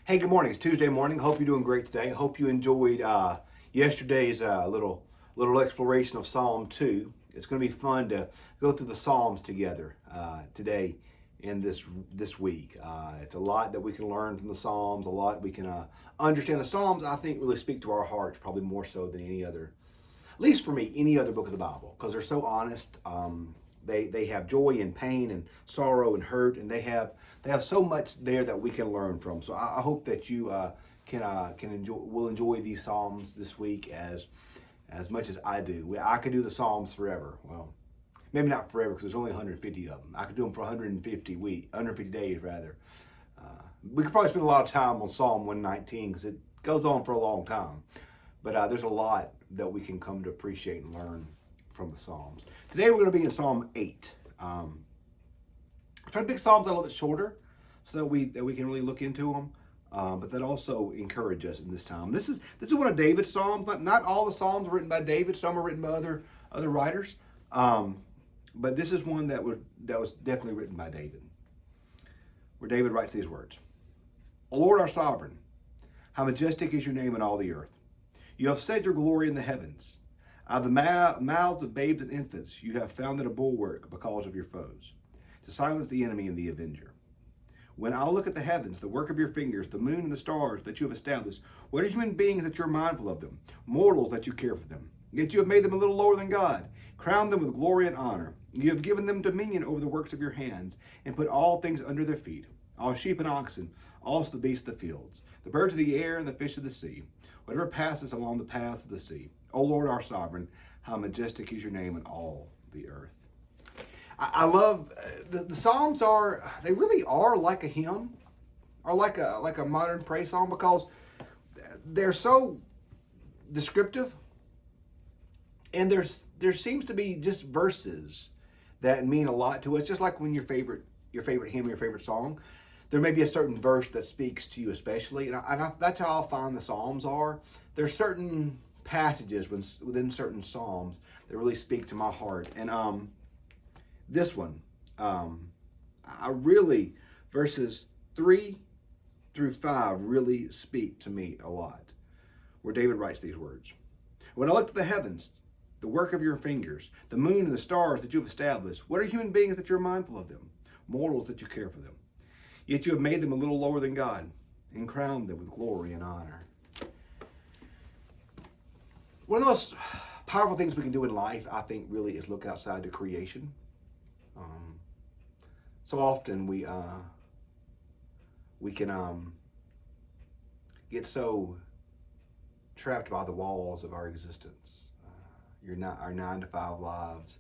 Hey, good morning. It's Tuesday morning. Hope you're doing great today. Hope you enjoyed yesterday's little exploration of Psalm 2. It's going to be fun to go through the Psalms together today and this week. It's a lot that we can learn from the Psalms. A lot we can understand. The Psalms, I think, really speak to our hearts, probably more so than any other, at least for me, any other book of the Bible, because they're so honest. They have joy and pain and sorrow and hurt, and they have so much there that we can learn from. So I hope that you will enjoy these Psalms this week as much as I do. I could do the Psalms forever. Well, maybe not forever because there's only 150 of them. I could do them for 150 days rather. We could probably spend a lot of time on Psalm 119 because it goes on for a long time. But there's a lot that we can come to appreciate and learn from the Psalms. Today we're going to be in Psalm 8. I try to pick Psalms that are a little bit shorter so that we can really look into them, but that also encourage us in this time. This is one of David's Psalms. Not all the Psalms are written by David. Some are written by other writers, but this is one that was definitely written by David, where David writes these words: "O Lord, our sovereign, how majestic is your name in all the earth. You have set your glory in the heavens. Out of the mouths of babes and infants, you have founded a bulwark because of your foes, to silence the enemy and the avenger. When I look at the heavens, the work of your fingers, the moon and the stars that you have established, what are human beings that you're mindful of them, mortals that you care for them? Yet you have made them a little lower than God, crowned them with glory and honor. You have given them dominion over the works of your hands, and put all things under their feet, all sheep and oxen, also the beasts of the fields, the birds of the air and the fish of the sea, whatever passes along the paths of the sea. O Lord, our sovereign, how majestic is your name in all the earth." I love the Psalms. They really are like a hymn, or like a modern praise song, because they're so descriptive, and there seems to be just verses that mean a lot to us. Just like when your favorite hymn, your favorite song, there may be a certain verse that speaks to you especially, that's how I find the Psalms are. There's certain passages within certain Psalms that really speak to my heart, and this one, verses 3 through 5 really speak to me a lot, where David writes these words: "When I look to the heavens, the work of your fingers, the moon and the stars that you have established, what are human beings that you're mindful of them, mortals that you care for them? Yet you have made them a little lower than God, and crowned them with glory and honor." One of the most powerful things we can do in life, I think, really is look outside to creation. So often we can get so trapped by the walls of our existence, our 9 to 5 lives,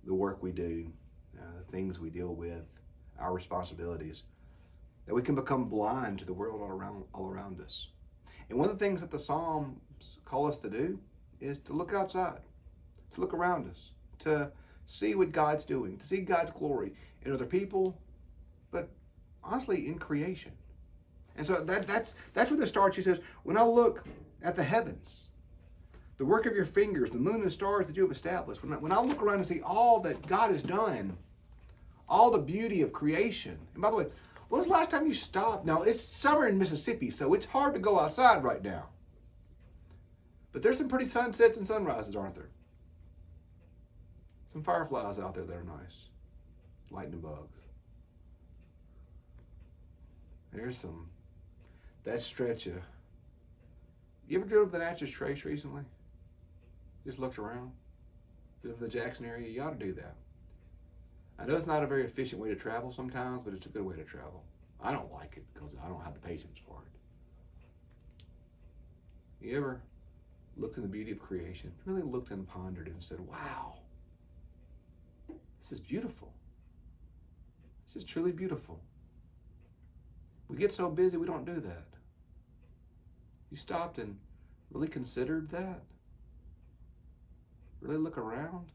the work we do, the things we deal with, our responsibilities, that we can become blind to the world all around us. And one of the things that the Psalms call us to do is to look outside, to look around us, to see what God's doing, to see God's glory in other people, but honestly in creation. And so that's where this starts. He says, "When I look at the heavens, the work of your fingers, the moon and stars that you have established, when I look around and see all that God has done, all the beauty of creation." And by the way, when was the last time you stopped? Now, it's summer in Mississippi, so it's hard to go outside right now. But there's some pretty sunsets and sunrises, aren't there? Some fireflies out there that are nice. Lightning bugs. There's that stretch of... You ever drove the Natchez Trace recently? Just looked around? Drove the Jackson area? You ought to do that. I know it's not a very efficient way to travel sometimes, but it's a good way to travel. I don't like it because I don't have the patience for it. You ever looked in the beauty of creation, really looked and pondered and said, wow, this is beautiful. This is truly beautiful. We get so busy we don't do that. You stopped and really considered that? Really look around?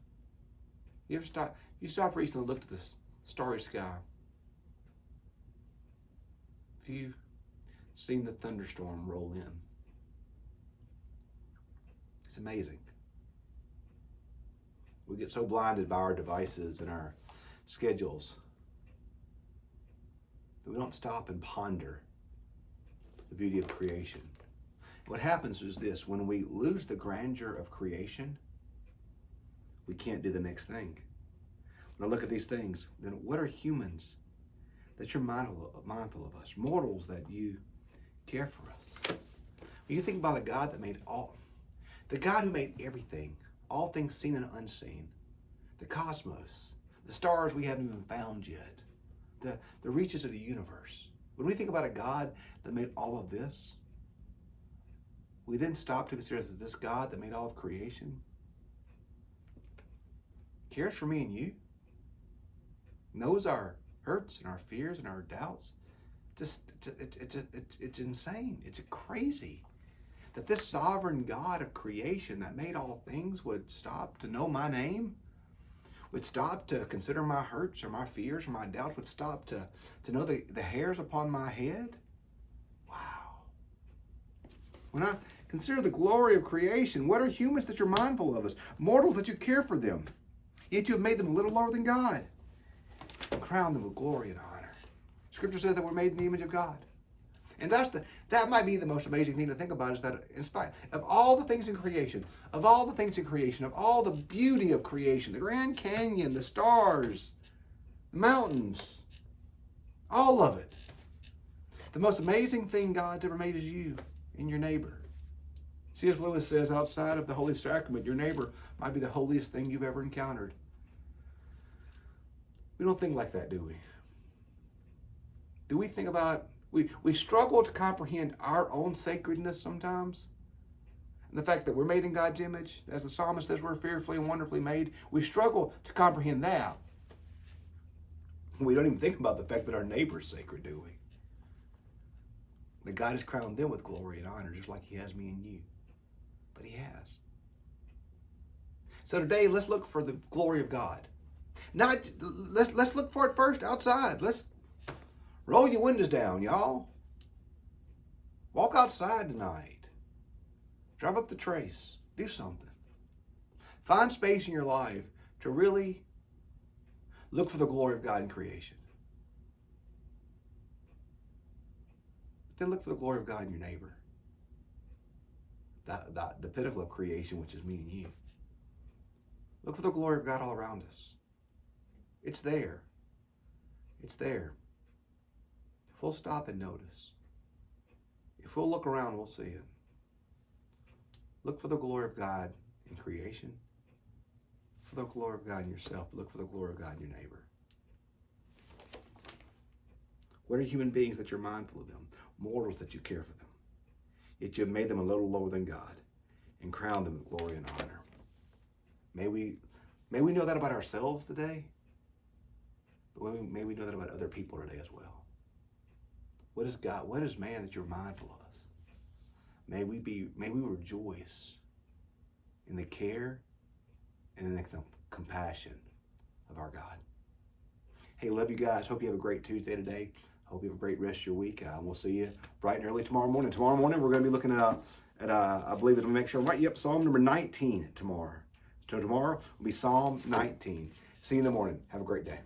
You stopped recently and looked at the starry sky? If you've seen the thunderstorm roll in, it's amazing. We get so blinded by our devices and our schedules that we don't stop and ponder the beauty of creation. What happens is this: when we lose the grandeur of creation, we can't do the next thing. When I look at these things, then what are humans that you're mindful of us, mortals that you care for us? When you think about the God that made the God who made everything, all things seen and unseen, the cosmos, the stars we haven't even found yet, the reaches of the universe. When we think about a God that made all of this, we then stop to consider that this God that made all of creation cares for me and you, knows our hurts and our fears and our doubts. It's insane. It's crazy that this sovereign God of creation that made all things would stop to know my name, would stop to consider my hurts or my fears or my doubts, would stop to know the hairs upon my head. Wow. When I consider the glory of creation, what are humans that you're mindful of us? Mortals that you care for them. Yet you have made them a little lower than God and crowned them with glory and honor. Scripture says that we're made in the image of God. And that might be the most amazing thing to think about, is that in spite of all the things in creation, of all the beauty of creation, the Grand Canyon, the stars, the mountains, all of it, the most amazing thing God's ever made is you and your neighbor. C.S. Lewis says, outside of the Holy Sacrament, your neighbor might be the holiest thing you've ever encountered. We don't think like that, do we? Do we think about, we struggle to comprehend our own sacredness sometimes? And the fact that we're made in God's image, as the psalmist says, we're fearfully and wonderfully made. We struggle to comprehend that. We don't even think about the fact that our neighbor's sacred, do we? That God has crowned them with glory and honor, just like he has me and you. But he has. So today, let's look for the glory of God. Let's look for it first outside. Let's roll your windows down, y'all. Walk outside tonight. Drive up the Trace. Do something. Find space in your life to really look for the glory of God in creation. Then look for the glory of God in your neighbor. The pinnacle of creation, which is me and you. Look for the glory of God all around us. It's there. It's there. If we'll stop and notice, if we'll look around, we'll see it. Look for the glory of God in creation. For the glory of God in yourself. Look for the glory of God in your neighbor. What are human beings that you're mindful of them? Mortals that you care for them. Yet you have made them a little lower than God and crowned them with glory and honor. May we know that about ourselves today, but may we know that about other people today as well. What is God? What is man that you're mindful of us? May we rejoice in the care and in the compassion of our God. Hey, love you guys. Hope you have a great Tuesday today. Hope you have a great rest of your week. We'll see you bright and early tomorrow morning. Tomorrow morning, we're going to be looking at I believe it'll make sure I'm right. Yep, Psalm number 19 tomorrow. So tomorrow will be Psalm 19. See you in the morning. Have a great day.